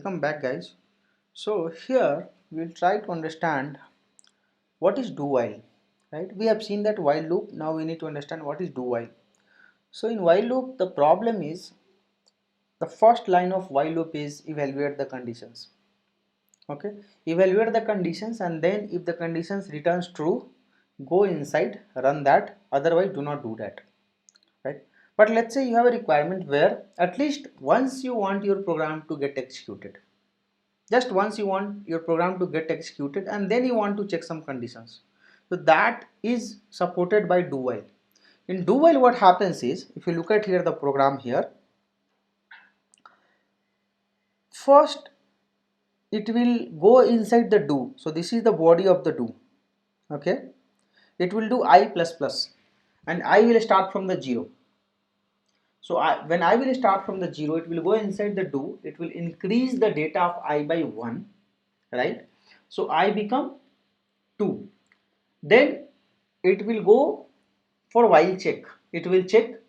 Welcome back, guys. So here we'll try to understand what is do while, right? We have seen that while loop. Now we need to understand what is do while. So in while loop, the problem is the first line of while loop is evaluate the conditions. Okay, evaluate the conditions, and then if the conditions returns true, go inside, run that. Otherwise, do not do that, right? But let's say you have a requirement where at least once you want your program to get executed. Just once you want your program to get executed, and then you want to check some conditions. So that is supported by do while. In do while, what happens is, if you look at here the program here, first it will go inside the do. So this is the body of the do. Okay, it will do I plus plus, and I will start from the 0. So when I will start from the 0, it will go inside the do. It will increase the data of I by 1, right? So I become 2. Then it will go for while check. It will check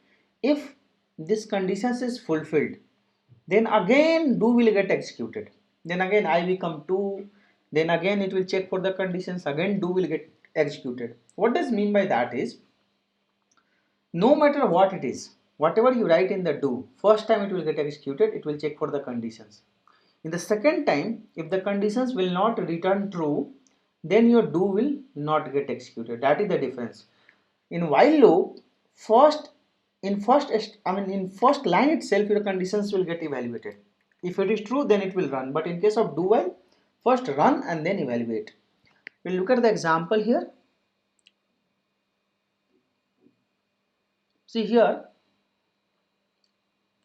if this conditions is fulfilled. Then again do will get executed. Then again I become 2. Then again it will check for the conditions. Again do will get executed. What does mean by that is, no matter what it is, whatever you write in the do, first time it will get executed, it will check for the conditions. In the second time, if the conditions will not return true, then your do will not get executed. That is the difference. In while loop, in first line itself, your conditions will get evaluated. If it is true, then it will run. But in case of do while, first run and then evaluate. We'll look at the example here. See here,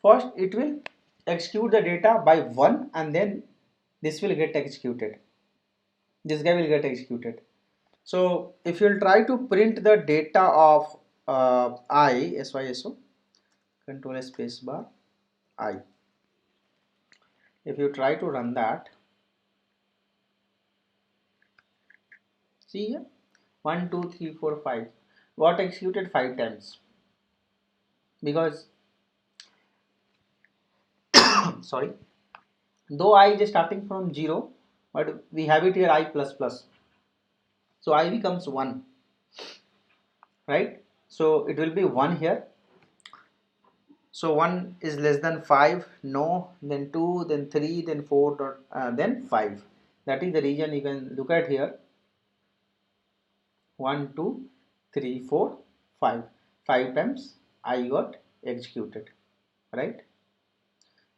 first it will execute the data by 1, and then this will get executed. This guy will get executed. So if you'll try to print the data of syso, control space bar I. If you try to run that, see here, 1 2 3 4 5 got executed 5 times, because sorry, though I is starting from 0, but we have it here I plus plus, so I becomes 1, right? So it will be 1 here. So 1 is less than 5, no, then 2, then 3, then 4, then 5. That is the reason you can look at here, 1 2 3 4 5. 5 times I got executed, right?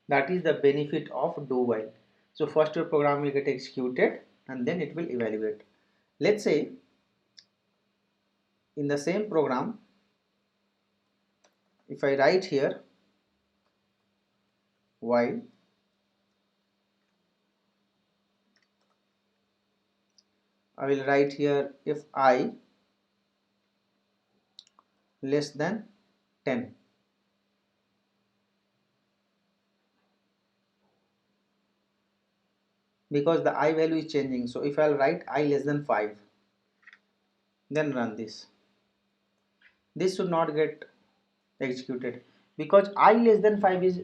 That is the benefit of do while. So first your program will get executed, and then it will evaluate. Let's say in the same program, if I write here while I will write here if I less than 10, because the I value is changing. So if I'll write I less than 5, then run this, this should not get executed, because I less than 5 is,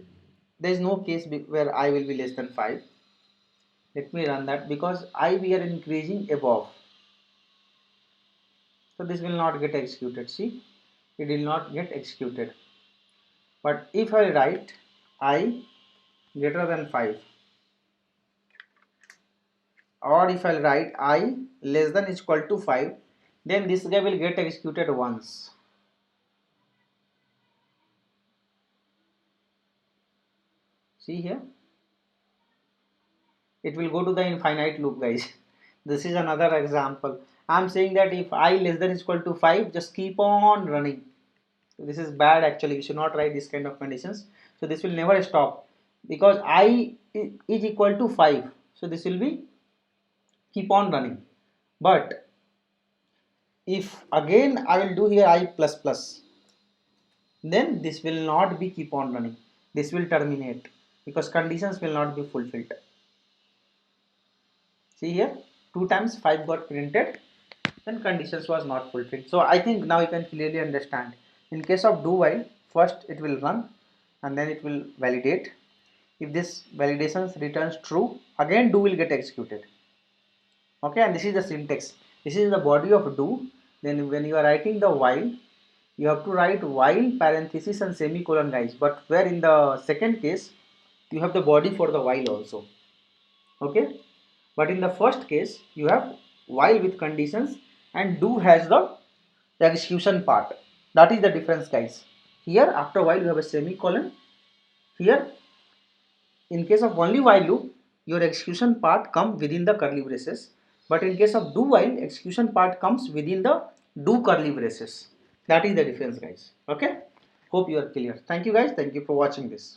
there is no case where I will be less than 5. Let me run that, because I we are increasing above, so this will not get executed. See, it will not get executed. But if I write I greater than 5, or if I write I less than equal to 5, then this guy will get executed once. See here, it will go to the infinite loop, guys. This is another example. I'm saying that if I less than equal to 5, just keep on running. So this is bad actually. You should not write this kind of conditions. So this will never stop, because I is equal to 5. So this will be keep on running. But if again I will do here I plus plus, then this will not be keep on running. This will terminate, because conditions will not be fulfilled. See here, 2 times 5 got printed, then conditions was not fulfilled. So I think now you can clearly understand. In case of do while, first it will run, and then it will validate. If this validation returns true, again do will get executed. Okay, and this is the syntax. This is the body of do. Then when you are writing the while, you have to write while parenthesis and semicolon, guys. But where in the second case, you have the body for the while also. Okay, but in the first case, you have while with conditions and do has the execution part. That is the difference, guys. Here after while you have a semicolon. Here in case of only while loop, your execution part comes within the curly braces, but in case of do while, execution part comes within the do curly braces. That is the difference, guys. Okay, hope you are clear. Thank you, guys. Thank you for watching this.